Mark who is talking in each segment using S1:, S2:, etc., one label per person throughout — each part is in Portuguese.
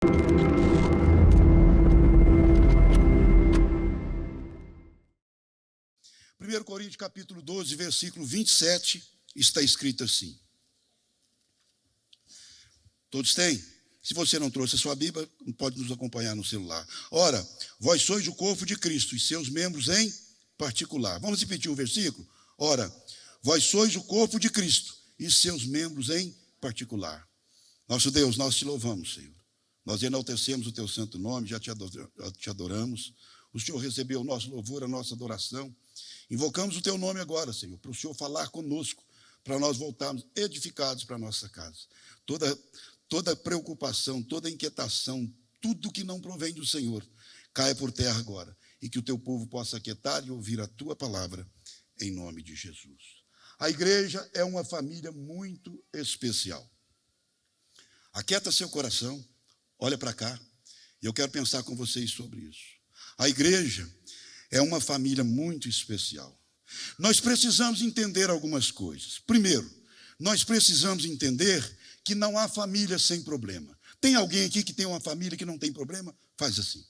S1: 1 Coríntios capítulo 12, versículo 27, está escrito assim. Todos têm? Se você não trouxe a sua Bíblia, pode nos acompanhar no celular. Ora, vós sois o corpo de Cristo e seus membros em particular. Vamos repetir o versículo? Ora, vós sois o corpo de Cristo e seus membros em particular. Nosso Deus, nós te louvamos, Senhor. Nós enaltecemos o teu santo nome, já te adoramos. O Senhor recebeu o nosso louvor, a nossa adoração. Invocamos o teu nome agora, Senhor, para o Senhor falar conosco, para nós voltarmos edificados para a nossa casa. Toda preocupação, toda inquietação, tudo que não provém do Senhor, caia por terra agora. E que o teu povo possa aquietar e ouvir a tua palavra, em nome de Jesus. A igreja é uma família muito especial. Aquieta seu coração, olha para cá, e eu quero pensar com vocês sobre isso. A igreja é uma família muito especial. Nós precisamos entender algumas coisas. Primeiro, nós precisamos entender que não há família sem problema. Tem alguém aqui que tem uma família que não tem problema? Faz assim.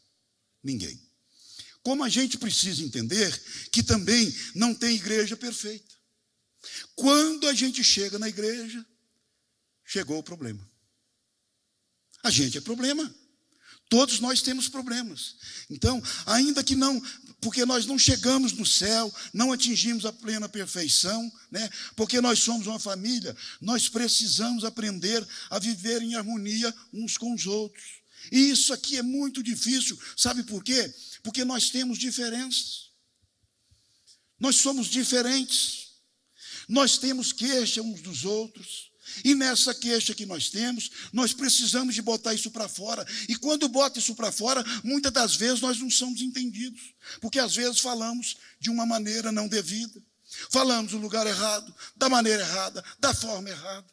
S1: Ninguém. Como a gente precisa entender que também não tem igreja perfeita. Quando a gente chega na igreja, chegou o problema. A gente é problema. Todos nós temos problemas. Então, ainda que não, porque nós não chegamos no céu, não atingimos a plena perfeição, né? Porque nós somos uma família, nós precisamos aprender a viver em harmonia uns com os outros. E isso aqui é muito difícil, sabe por quê? Porque nós temos diferenças. Nós somos diferentes. Nós temos queixa uns dos outros. E nessa queixa que nós temos, nós precisamos de botar isso para fora. E quando bota isso para fora, muitas das vezes nós não somos entendidos. Porque às vezes falamos de uma maneira não devida. Falamos no lugar errado, da maneira errada, da forma errada.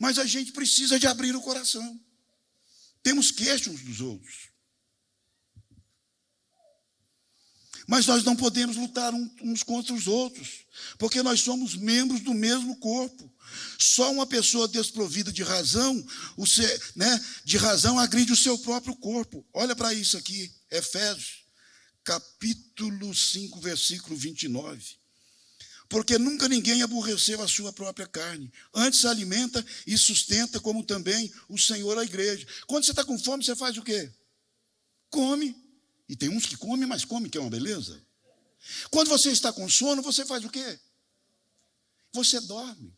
S1: Mas a gente precisa de abrir o coração. Temos queixa uns dos outros. Mas nós não podemos lutar uns contra os outros, porque nós somos membros do mesmo corpo. Só uma pessoa desprovida de razão, de razão agride o seu próprio corpo. Olha para isso aqui, Efésios, capítulo 5, versículo 29. Porque nunca ninguém aborreceu a sua própria carne. Antes se alimenta e sustenta, como também o Senhor a igreja. Quando você está com fome, você faz o quê? Come. E tem uns que comem, mas comem, que é uma beleza. Quando você está com sono, você faz o quê? Você dorme.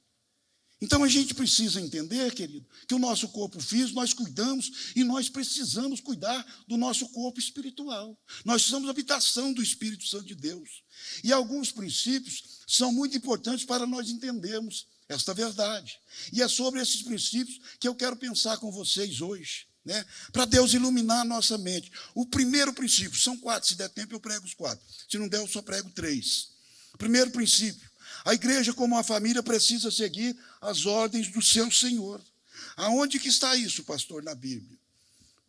S1: Então a gente precisa entender, querido, que o nosso corpo físico nós cuidamos e nós precisamos cuidar do nosso corpo espiritual. Nós somos habitação do Espírito Santo de Deus. E alguns princípios são muito importantes para nós entendermos esta verdade. E é sobre esses princípios que eu quero pensar com vocês hoje. Para Deus iluminar a nossa mente. O primeiro princípio, são 4, se der tempo eu prego os 4. Se não der, eu só prego 3. Primeiro princípio, a igreja como uma família precisa seguir as ordens do seu Senhor. Aonde que está isso, pastor, na Bíblia?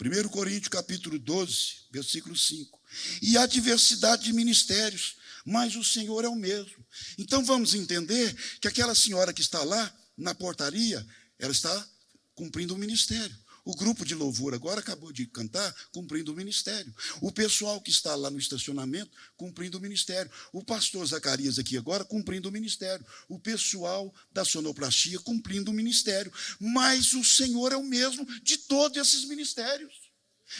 S1: 1 Coríntios capítulo 12, versículo 5. E há diversidade de ministérios, mas o Senhor é o mesmo. Então vamos entender que aquela senhora que está lá na portaria, ela está cumprindo o ministério. O grupo de louvor agora acabou de cantar, cumprindo o ministério. O pessoal que está lá no estacionamento, cumprindo o ministério. O pastor Zacarias aqui agora, cumprindo o ministério. O pessoal da sonoplastia, cumprindo o ministério. Mas o Senhor é o mesmo de todos esses ministérios.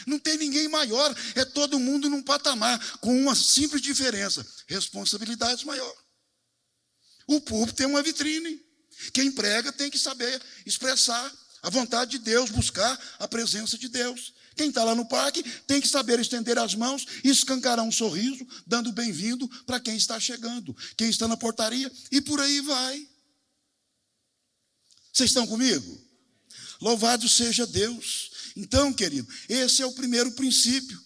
S1: Não tem ninguém maior, é todo mundo num patamar, com uma simples diferença, responsabilidades maior. O púlpito tem uma vitrine. Quem prega tem que saber expressar a vontade de Deus, buscar a presença de Deus. Quem está lá no parque tem que saber estender as mãos e escancarar um sorriso, dando bem-vindo para quem está chegando. Quem está na portaria e por aí vai. Vocês estão comigo? Louvado seja Deus. Então, querido, esse é o primeiro princípio,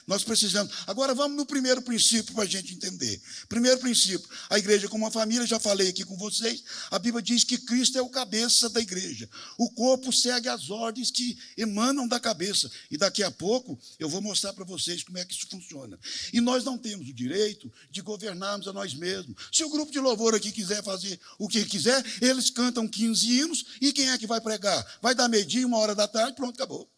S1: Nós precisamos. Agora vamos no primeiro princípio para a gente entender. Primeiro princípio, a igreja como uma família, já falei aqui com vocês, a Bíblia diz que Cristo é o cabeça da igreja. O corpo segue as ordens que emanam da cabeça. E daqui a pouco eu vou mostrar para vocês como é que isso funciona. E nós não temos o direito de governarmos a nós mesmos. Se o grupo de louvor aqui quiser fazer o que quiser, eles cantam 15 hinos, e quem é que vai pregar? Vai dar meio-dia, 1 hora da tarde, pronto, acabou.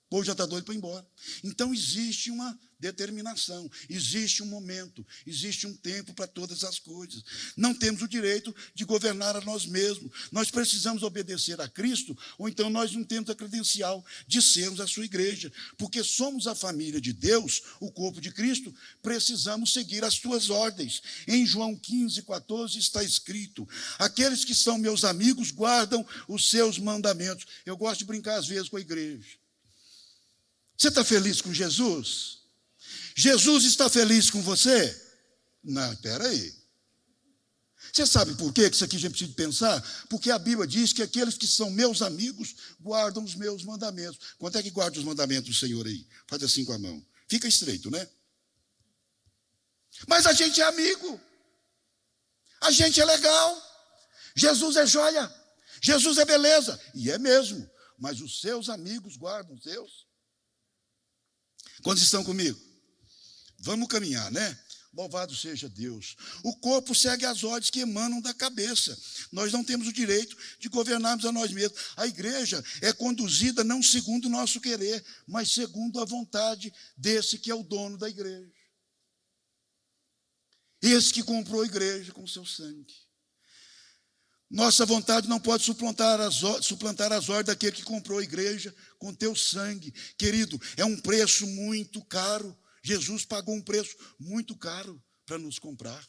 S1: O povo já está doido para ir embora. Então, existe uma determinação, existe um momento, existe um tempo para todas as coisas. Não temos o direito de governar a nós mesmos. Nós precisamos obedecer a Cristo, ou então nós não temos a credencial de sermos a sua igreja. Porque somos a família de Deus, o corpo de Cristo, precisamos seguir as suas ordens. Em João 15:14 está escrito: aqueles que são meus amigos guardam os seus mandamentos. Eu gosto de brincar às vezes com a igreja. Você está feliz com Jesus? Jesus está feliz com você? Não, espera aí. Você sabe por quê que isso aqui a gente precisa pensar? Porque a Bíblia diz que aqueles que são meus amigos guardam os meus mandamentos. Quanto é que guarda os mandamentos do Senhor aí? Faz assim com a mão. Fica estreito, né? Mas a gente é amigo. A gente é legal. Jesus é joia. Jesus é beleza. E é mesmo. Mas os seus amigos guardam os seus. Quantos estão comigo? Vamos caminhar, né? Louvado seja Deus. O corpo segue as ordens que emanam da cabeça. Nós não temos o direito de governarmos a nós mesmos. A igreja é conduzida não segundo o nosso querer, mas segundo a vontade desse que é o dono da igreja. Esse que comprou a igreja com seu sangue. Nossa vontade não pode suplantar as ordens daquele que comprou a igreja com teu sangue. Querido, é um preço muito caro. Jesus pagou um preço muito caro para nos comprar.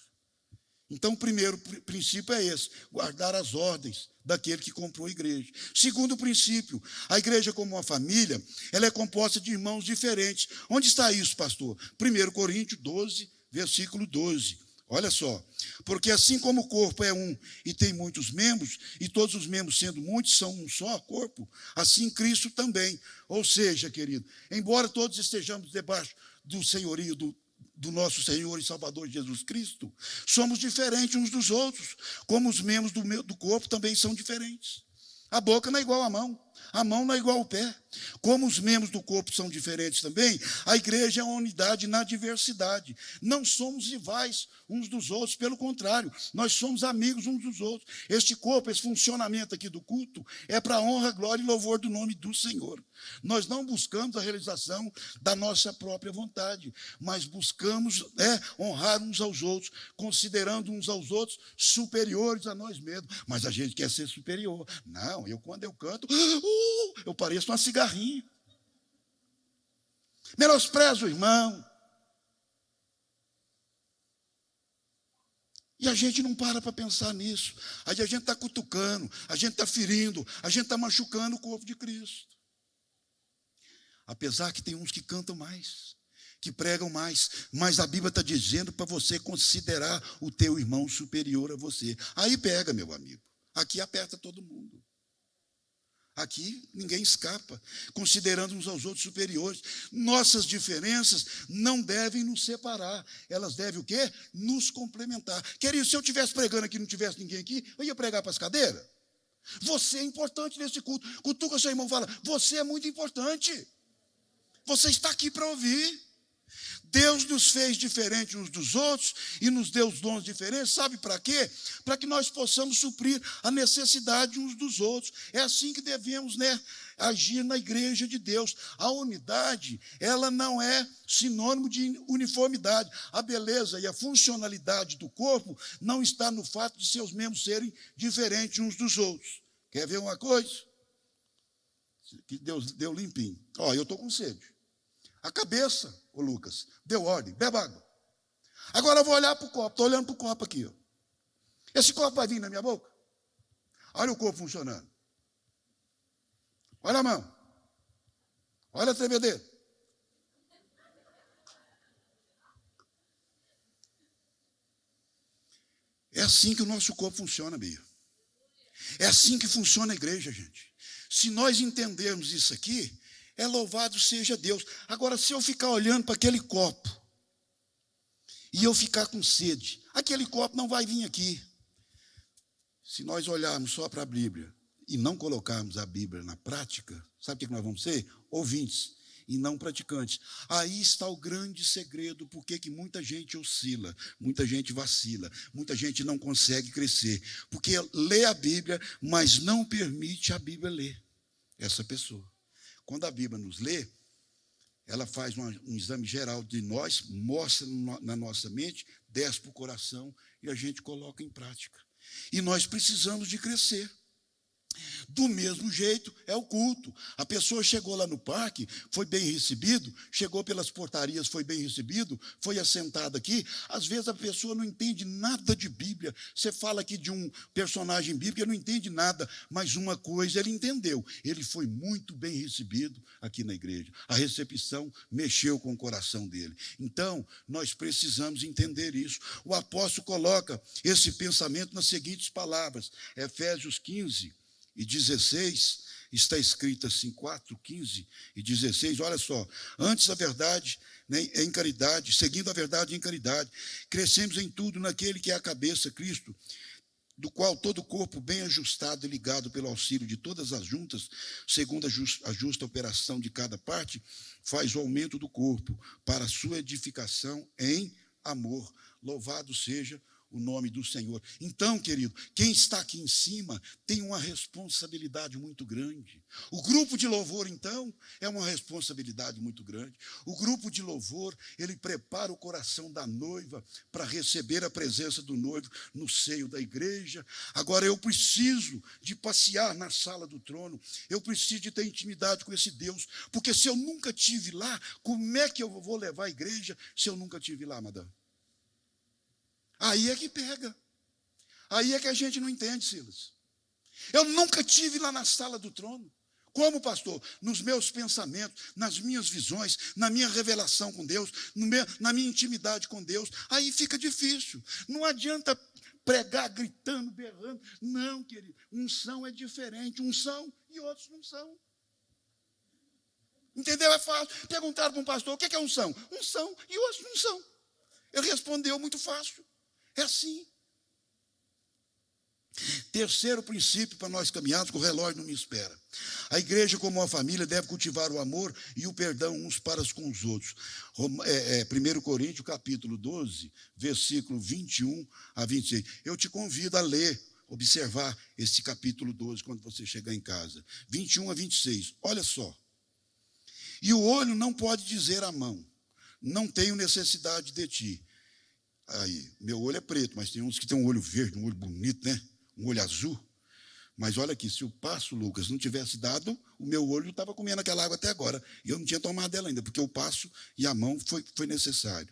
S1: Então, o primeiro princípio é esse: guardar as ordens daquele que comprou a igreja. Segundo princípio, a igreja como uma família, ela é composta de irmãos diferentes. Onde está isso, pastor? 1 Coríntios 12, versículo 12. Olha só, porque assim como o corpo é um e tem muitos membros, e todos os membros sendo muitos são um só corpo, assim Cristo também. Ou seja, querido, embora todos estejamos debaixo do senhorio do nosso Senhor e Salvador Jesus Cristo, somos diferentes uns dos outros, como os membros do corpo também são diferentes. A boca não é igual à mão não é igual ao pé. Como os membros do corpo são diferentes também, a igreja é uma unidade na diversidade. Não somos rivais uns dos outros, pelo contrário, nós somos amigos uns dos outros. Este corpo, esse funcionamento aqui do culto, é para a honra, glória e louvor do nome do Senhor. Nós não buscamos a realização da nossa própria vontade, mas buscamos honrar uns aos outros, considerando uns aos outros superiores a nós mesmos. Mas a gente quer ser superior. Não, quando eu canto, eu pareço uma cigarrinha. Menosprezo o irmão. E a gente não para pensar nisso. Aí a gente está cutucando, a gente está ferindo, a gente está machucando o corpo de Cristo. Apesar que tem uns que cantam mais, que pregam mais, mas a Bíblia está dizendo para você considerar o teu irmão superior a você. Aí pega, meu amigo. Aqui aperta todo mundo. Aqui ninguém escapa, considerando uns aos outros superiores. Nossas diferenças não devem nos separar. Elas devem o quê? Nos complementar. Querido, se eu estivesse pregando aqui e não tivesse ninguém aqui, eu ia pregar para as cadeiras. Você é importante nesse culto. Cutuca seu irmão e fala: você é muito importante. Você está aqui para ouvir. Deus nos fez diferentes uns dos outros e nos deu os dons diferentes. Sabe para quê? Para que nós possamos suprir a necessidade uns dos outros. É assim que devemos, agir na igreja de Deus. A unidade, ela não é sinônimo de uniformidade. A beleza e a funcionalidade do corpo não está no fato de seus membros serem diferentes uns dos outros. Quer ver uma coisa? Que Deus deu limpinho. Eu estou com sede. A cabeça, ô Lucas, deu ordem, beba água. Agora eu vou olhar para o copo, estou olhando para o copo aqui. Esse copo vai vir na minha boca? Olha o corpo funcionando. Olha a mão. Olha a tremedeira. É assim que o nosso corpo funciona, Bia. É assim que funciona a igreja, gente. Se nós entendermos isso aqui, louvado seja Deus. Agora, se eu ficar olhando para aquele copo e eu ficar com sede, aquele copo não vai vir aqui. Se nós olharmos só para a Bíblia e não colocarmos a Bíblia na prática, sabe o que nós vamos ser? Ouvintes e não praticantes. Aí está o grande segredo, porque que muita gente oscila, muita gente vacila, muita gente não consegue crescer, porque lê a Bíblia, mas não permite a Bíblia ler essa pessoa. quando a Bíblia nos lê, ela faz um exame geral de nós, mostra na nossa mente, desce para o coração e a gente coloca em prática. E nós precisamos de crescer. Do mesmo jeito é o culto. A pessoa chegou lá no parque, foi bem recebido, chegou pelas portarias, foi bem recebido, foi assentado aqui. Às vezes a pessoa não entende nada de Bíblia. Você fala aqui de um personagem bíblico, ele não entende nada, mas uma coisa ele entendeu. Ele foi muito bem recebido aqui na igreja. A recepção mexeu com o coração dele. Então, nós precisamos entender isso. O apóstolo coloca esse pensamento nas seguintes palavras. Efésios 15 e 16, está escrito assim, 4, 15 e 16, olha só, antes a verdade, né, em caridade, seguindo a verdade em caridade, crescemos em tudo naquele que é a cabeça, Cristo, do qual todo o corpo bem ajustado e ligado pelo auxílio de todas as juntas, segundo a justa operação de cada parte, faz o aumento do corpo para a sua edificação em amor. Louvado seja o nome do Senhor. Então, querido, quem está aqui em cima tem uma responsabilidade muito grande. O grupo de louvor, então, é uma responsabilidade muito grande. O grupo de louvor, ele prepara o coração da noiva para receber a presença do noivo no seio da igreja. Agora, eu preciso de passear na sala do trono, eu preciso de ter intimidade com esse Deus, porque se eu nunca tive lá, como é que eu vou levar a igreja se eu nunca tive lá, madame? Aí é que pega. Aí é que a gente não entende, Silas. Eu nunca tive lá na sala do trono. Como, pastor? Nos meus pensamentos, nas minhas visões, na minha revelação com Deus, na minha intimidade com Deus. Aí fica difícil. Não adianta pregar gritando, berrando. Não, querido. Unção é diferente. Uns são e outros não são. Entendeu? É fácil. Perguntaram para um pastor, o que é unção? Unção e outros não são. Ele respondeu muito fácil. É assim. Terceiro princípio para nós caminharmos, que o relógio não me espera. A igreja, como uma família, deve cultivar o amor e o perdão uns para com os outros. 1 Coríntios, capítulo 12, versículo 21 a 26. Eu te convido a ler, observar esse capítulo 12 quando você chegar em casa. 21 a 26. Olha só. E o olho não pode dizer à mão, não tenho necessidade de ti. Aí, meu olho é preto, mas tem uns que tem um olho verde, um olho bonito, né? Um olho azul. Mas olha aqui, se o passo, Lucas, não tivesse dado, o meu olho estava comendo aquela água até agora. E eu não tinha tomado ela ainda, porque o passo e a mão foi necessário.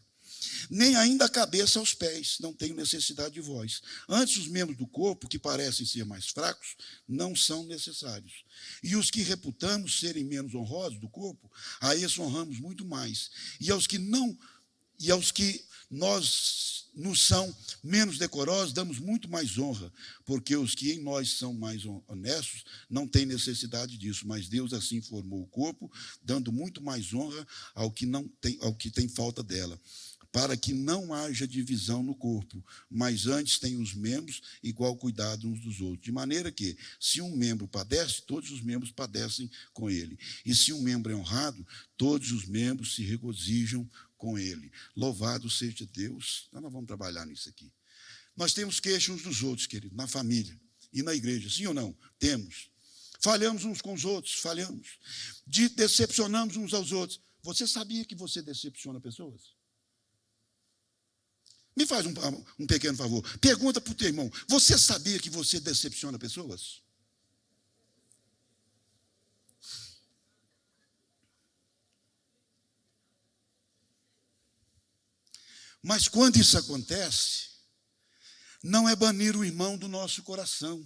S1: Nem ainda a cabeça aos pés, não tenho necessidade de vós. Antes, os membros do corpo, que parecem ser mais fracos, não são necessários. E os que reputamos serem menos honrosos do corpo, a esses honramos muito mais. E aos que nos são menos decorosos, damos muito mais honra, porque os que em nós são mais honestos não têm necessidade disso, mas Deus assim formou o corpo, dando muito mais honra ao que tem falta dela, para que não haja divisão no corpo, mas antes tem os membros igual cuidado uns dos outros, de maneira que, se um membro padece, todos os membros padecem com ele, e se um membro é honrado, todos os membros se regozijam com ele. Louvado seja Deus. Então, nós vamos trabalhar nisso aqui. Nós temos queixa uns dos outros, querido, na família e na igreja, sim ou não? Temos. Falhamos uns com os outros, falhamos. Decepcionamos uns aos outros. Você sabia que você decepciona pessoas? Me faz um pequeno favor. Pergunta para o teu irmão, você sabia que você decepciona pessoas? Mas quando isso acontece, não é banir o irmão do nosso coração,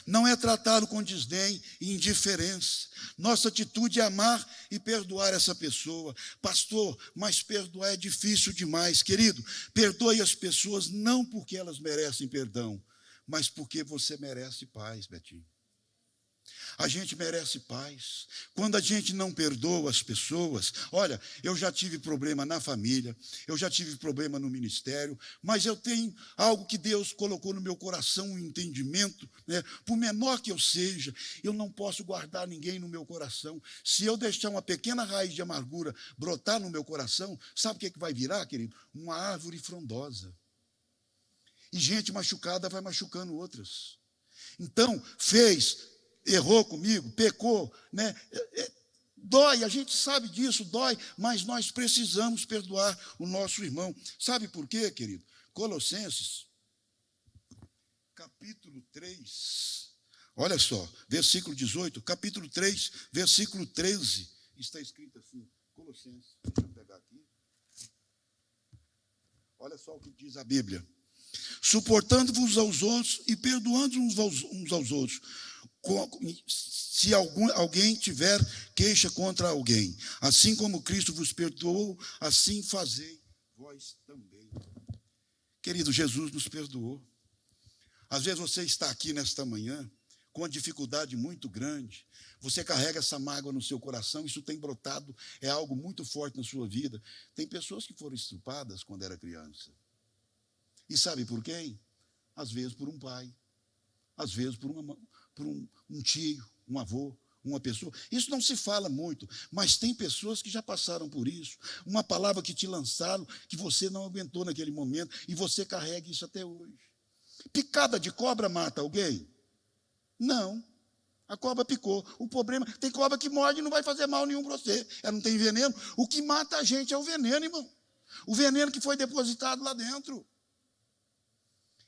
S1: não é tratá-lo com desdém e indiferença. Nossa atitude é amar e perdoar essa pessoa. Pastor, mas perdoar é difícil demais. Querido, perdoe as pessoas não porque elas merecem perdão, mas porque você merece paz, Betinho. A gente merece paz. Quando a gente não perdoa as pessoas, olha, eu já tive problema na família, eu já tive problema no ministério, mas eu tenho algo que Deus colocou no meu coração, um entendimento, né? Por menor que eu seja, eu não posso guardar ninguém no meu coração. Se eu deixar uma pequena raiz de amargura brotar no meu coração, sabe o que vai virar, querido? Uma árvore frondosa. E gente machucada vai machucando outras. Então, errou comigo, pecou, né? Dói, a gente sabe disso, dói, mas nós precisamos perdoar o nosso irmão. Sabe por quê, querido? Colossenses, capítulo 3, olha só, versículo 18, capítulo 3, versículo 13, está escrito assim, Colossenses, deixa eu pegar aqui. Olha só o que diz a Bíblia. Suportando-vos aos outros e perdoando uns aos outros, se alguém tiver queixa contra alguém. Assim como Cristo vos perdoou, assim fazei vós também. Querido, Jesus nos perdoou. Às vezes você está aqui nesta manhã com uma dificuldade muito grande, você carrega essa mágoa no seu coração, isso tem brotado, é algo muito forte na sua vida. Tem pessoas que foram estupradas quando era criança. E sabe por quem? Às vezes por um pai, às vezes por um tio, um avô, uma pessoa. Isso não se fala muito, mas tem pessoas que já passaram por isso. Uma palavra que te lançaram, que você não aguentou naquele momento, e você carrega isso até hoje. Picada de cobra mata alguém? Não. A cobra picou. O problema, tem cobra que morde e não vai fazer mal nenhum para você. Ela não tem veneno. O que mata a gente é o veneno, irmão. O veneno que foi depositado lá dentro.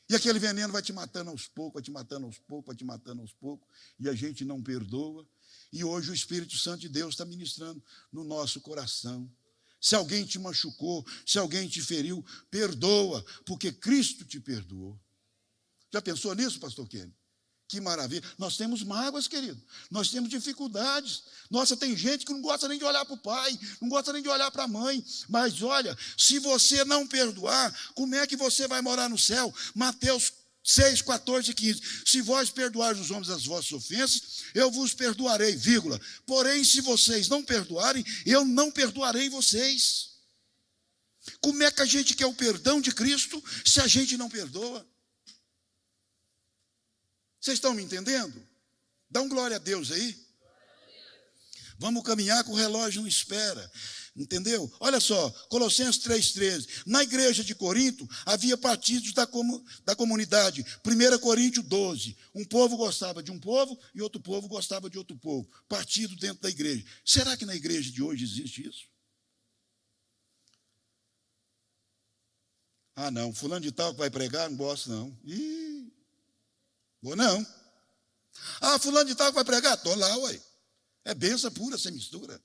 S1: E aquele veneno vai te matando aos poucos, vai te matando aos poucos, vai te matando aos poucos, e a gente não perdoa. E hoje o Espírito Santo de Deus está ministrando no nosso coração. Se alguém te machucou, se alguém te feriu, perdoa, porque Cristo te perdoou. Já pensou nisso, pastor Kenny? Que maravilha. Nós temos mágoas, querido. Nós temos dificuldades. Nossa, tem gente que não gosta nem de olhar para o pai, não gosta nem de olhar para a mãe. Mas olha, se você não perdoar, como é que você vai morar no céu? Mateus 6, 14 e 15. Se vós perdoardes os homens as vossas ofensas, eu vos perdoarei, vírgula. Porém, se vocês não perdoarem, eu não perdoarei vocês. Como é que a gente quer o perdão de Cristo se a gente não perdoa? Vocês estão me entendendo? Dá um glória a Deus aí. Vamos caminhar com o relógio não espera. Entendeu? Olha só, Colossenses 3,13. Na igreja de Corinto, havia partidos da comunidade. 1 Coríntios 12. Um povo gostava de um povo e outro povo gostava de outro povo. Partido dentro da igreja. Será que na igreja de hoje existe isso? Ah, não, fulano de tal que vai pregar, não gosto não. Vou não. Ah, fulano de tal que vai pregar? Estou lá, ué. É benção pura, sem mistura.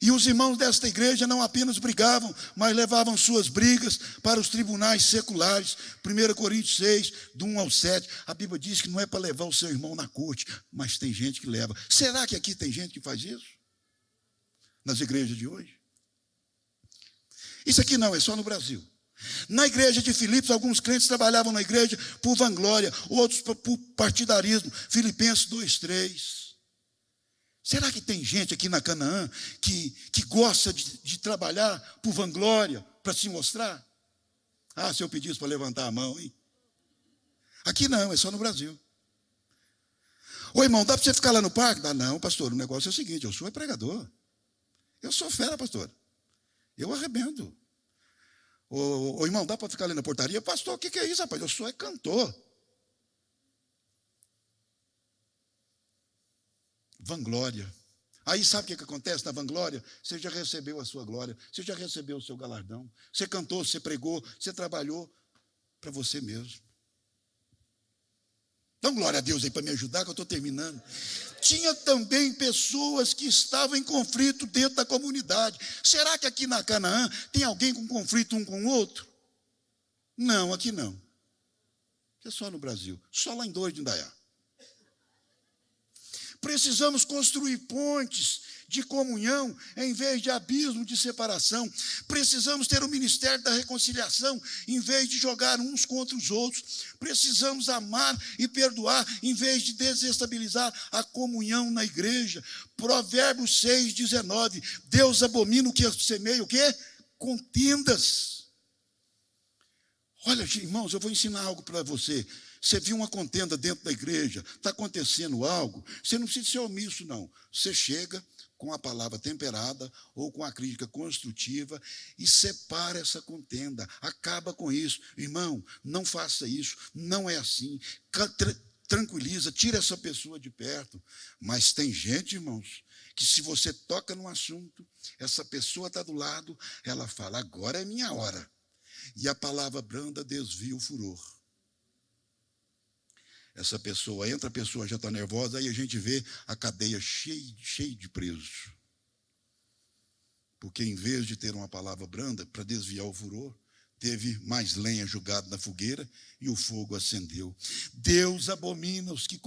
S1: E os irmãos desta igreja não apenas brigavam, mas levavam suas brigas para os tribunais seculares. 1 Coríntios 6, do 1 ao 7. A Bíblia diz que não é para levar o seu irmão na corte, mas tem gente que leva. Será que aqui tem gente que faz isso? Nas igrejas de hoje? Isso aqui não, é só no Brasil. Na igreja de Filipos, alguns crentes trabalhavam na igreja por vanglória, outros por partidarismo. Filipenses 2:3. Será que tem gente aqui na Canaã que gosta de trabalhar por vanglória, para se mostrar? Ah, se eu pedisse para levantar a mão, hein? Aqui não, é só no Brasil. Ô irmão, dá para você ficar lá no parque? Dá não, pastor, o negócio é o seguinte, eu sou pregador. Eu sou fera, pastor. Eu arrebento. Ô irmão, dá para ficar ali na portaria? Pastor, o que é isso, rapaz? Eu sou cantor. Vanglória. Aí sabe o que acontece na vanglória? Você já recebeu a sua glória, você já recebeu o seu galardão. Você cantou, você pregou, você trabalhou para você mesmo. Então, glória a Deus aí para me ajudar, que eu estou terminando. Tinha também pessoas que estavam em conflito dentro da comunidade. Será que aqui na Canaã tem alguém com conflito um com o outro? Não, aqui não. É só no Brasil, só lá em Dores de Indaiá. Precisamos construir pontes de comunhão em vez de abismo de separação. Precisamos ter o ministério da reconciliação em vez de jogar uns contra os outros. Precisamos amar e perdoar em vez de desestabilizar a comunhão na igreja. Provérbios 6:19. Deus abomina o que semeia o quê? Contendas. Olha, irmãos, eu vou ensinar algo para você. Você viu uma contenda dentro da igreja, está acontecendo algo, você não precisa ser omisso, não. Você chega com a palavra temperada ou com a crítica construtiva e separa essa contenda, acaba com isso. Irmão, não faça isso, não é assim. tranquiliza, tira essa pessoa de perto. Mas tem gente, irmãos, que se você toca num assunto, essa pessoa está do lado, ela fala, agora é minha hora. E a palavra branda desvia o furor. Essa pessoa entra, a pessoa já está nervosa, aí a gente vê a cadeia cheia de presos. Porque em vez de ter uma palavra branda para desviar o furor, teve mais lenha jogada na fogueira e o fogo acendeu. Deus abomina os que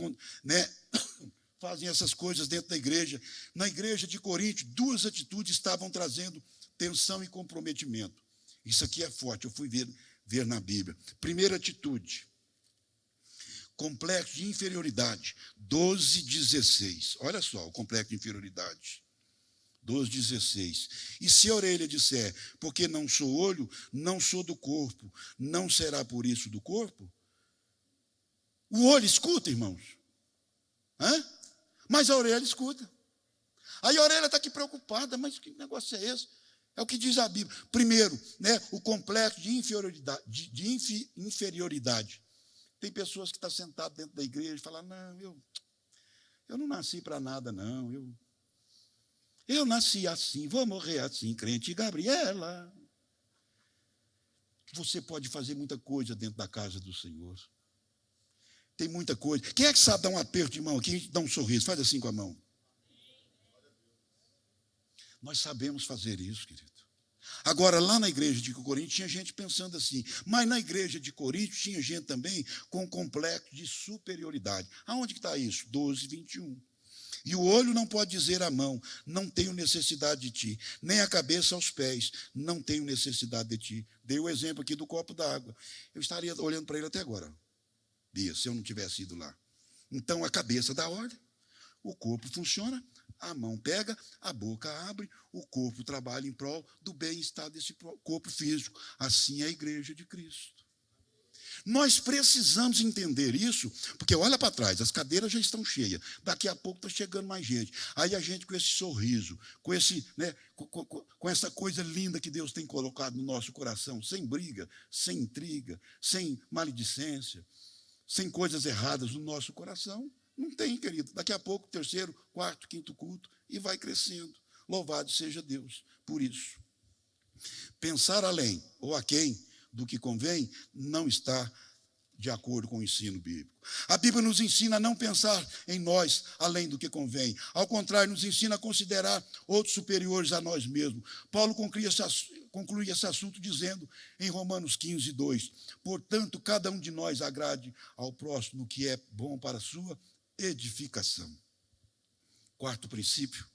S1: fazem essas coisas dentro da igreja. Na igreja de Corinto, 2 atitudes estavam trazendo tensão e comprometimento. Isso aqui é forte, eu fui ver na Bíblia. Primeira atitude, complexo de inferioridade, 12:16. Olha só, o complexo de inferioridade. 12:16. E se a orelha disser, porque não sou olho, não sou do corpo, não será por isso do corpo? O olho escuta, irmãos. Mas a orelha escuta. Aí a orelha está aqui preocupada, mas que negócio é esse? É o que diz a Bíblia. Primeiro, o complexo de inferioridade. Tem pessoas que estão sentadas dentro da igreja e falam, não, eu não nasci para nada, não. Eu nasci assim, vou morrer assim, crente Gabriela. Você pode fazer muita coisa dentro da casa do Senhor. Tem muita coisa. Quem é que sabe dar um aperto de mão aqui, dá um sorriso? Faz assim com a mão. Nós sabemos fazer isso, querido. Agora, lá na igreja de Corinto, tinha gente pensando assim, mas na igreja de Corinto tinha gente também com complexo de superioridade. Aonde que está isso? 12:21. E o olho não pode dizer à mão, não tenho necessidade de ti, nem a cabeça aos pés, não tenho necessidade de ti. Dei o exemplo aqui do copo d'água. Eu estaria olhando para ele até agora, Bia, se eu não tivesse ido lá. Então, a cabeça dá ordem, o corpo funciona, a mão pega, a boca abre, o corpo trabalha em prol do bem-estar desse corpo físico. Assim é a igreja de Cristo. Nós precisamos entender isso, porque olha para trás, as cadeiras já estão cheias, daqui a pouco está chegando mais gente. Aí a gente com esse sorriso, com essa coisa linda que Deus tem colocado no nosso coração, sem briga, sem intriga, sem maledicência, sem coisas erradas no nosso coração, não tem, querido. Daqui a pouco, 3º, 4º, 5º culto, e vai crescendo. Louvado seja Deus por isso. Pensar além ou aquém do que convém não está de acordo com o ensino bíblico. A Bíblia nos ensina a não pensar em nós além do que convém. Ao contrário, nos ensina a considerar outros superiores a nós mesmos. Paulo conclui esse assunto dizendo em Romanos 15:2, portanto, cada um de nós agrade ao próximo o que é bom para a sua edificação. 4º princípio.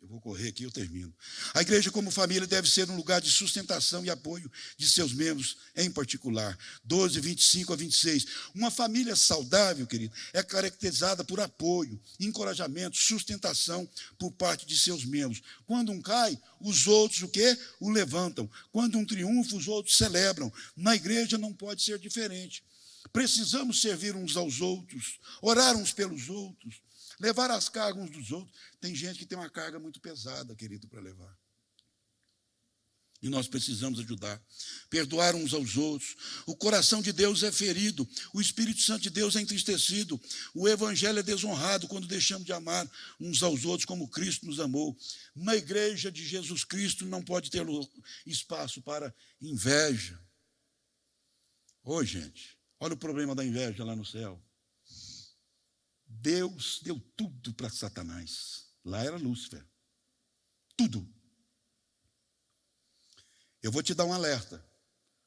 S1: Eu vou correr aqui, eu termino. A igreja como família deve ser um lugar de sustentação e apoio de seus membros, em particular. 12:25-26. Uma família saudável, querido, é caracterizada por apoio, encorajamento, sustentação por parte de seus membros. Quando um cai, os outros o quê? O levantam. Quando um triunfa, os outros celebram. Na igreja não pode ser diferente. Precisamos servir uns aos outros, orar uns pelos outros, levar as cargas uns dos outros. Tem gente que tem uma carga muito pesada, querido, para levar. E nós precisamos ajudar. Perdoar uns aos outros. O coração de Deus é ferido. O Espírito Santo de Deus é entristecido. O Evangelho é desonrado quando deixamos de amar uns aos outros como Cristo nos amou. Na igreja de Jesus Cristo não pode ter espaço para inveja. Ô, gente, olha o problema da inveja lá no céu. Deus deu tudo para Satanás. Lá era Lúcifer. Tudo. Eu vou te dar um alerta.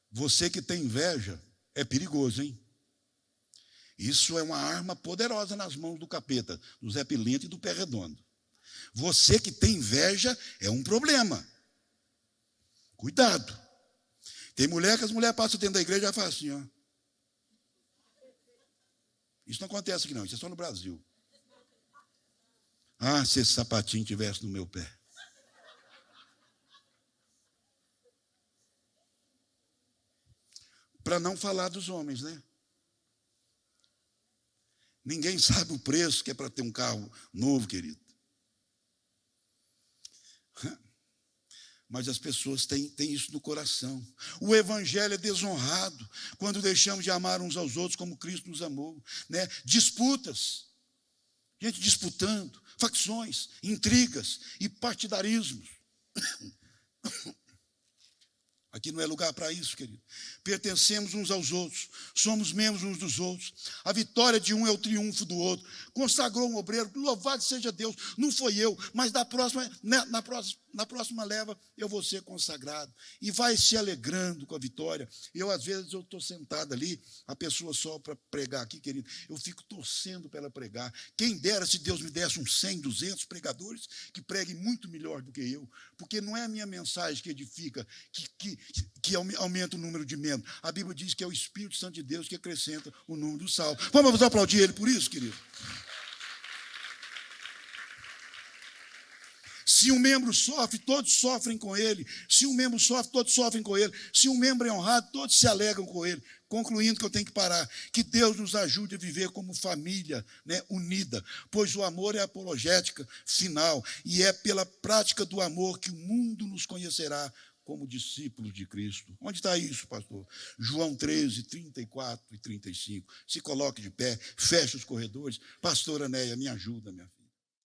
S1: Você que tem inveja é perigoso, hein? Isso é uma arma poderosa nas mãos do capeta, do Zé Pilintra e do Pé Redondo. Você que tem inveja é um problema. Cuidado. Tem mulher que as mulheres passam dentro da igreja e fazem assim, ó. Isso não acontece aqui não, isso é só no Brasil. Ah, se esse sapatinho estivesse no meu pé. Para não falar dos homens, né? Ninguém sabe o preço que é para ter um carro novo, querido. Mas as pessoas têm isso no coração. O evangelho é desonrado quando deixamos de amar uns aos outros como Cristo nos amou, né? Disputas, gente disputando, facções, intrigas e partidarismos. Aqui não é lugar para isso, querido. Pertencemos uns aos outros, somos membros uns dos outros. A vitória de um é o triunfo do outro. Consagrou um obreiro, louvado seja Deus. Não foi eu, mas na próxima leva eu vou ser consagrado. E vai se alegrando com a vitória. Às vezes, eu estou sentado ali, a pessoa só para pregar aqui, querido, eu fico torcendo para ela pregar. Quem dera se Deus me desse uns 100, 200 pregadores que preguem muito melhor do que eu. Porque não é a minha mensagem que edifica, que aumenta o número de membros. A Bíblia diz que é o Espírito Santo de Deus que acrescenta o número dos salvos. Vamos aplaudir ele por isso, querido? Se um membro sofre, todos sofrem com ele. Se um membro sofre, todos sofrem com ele. Se um membro é honrado, todos se alegram com ele. Concluindo que eu tenho que parar. Que Deus nos ajude a viver como família, né, unida. Pois o amor é a apologética final. E é pela prática do amor que o mundo nos conhecerá como discípulos de Cristo. Onde está isso, pastor? João 13, 34 e 35. Se coloque de pé, feche os corredores. Pastora Néia, me ajuda, minha filha.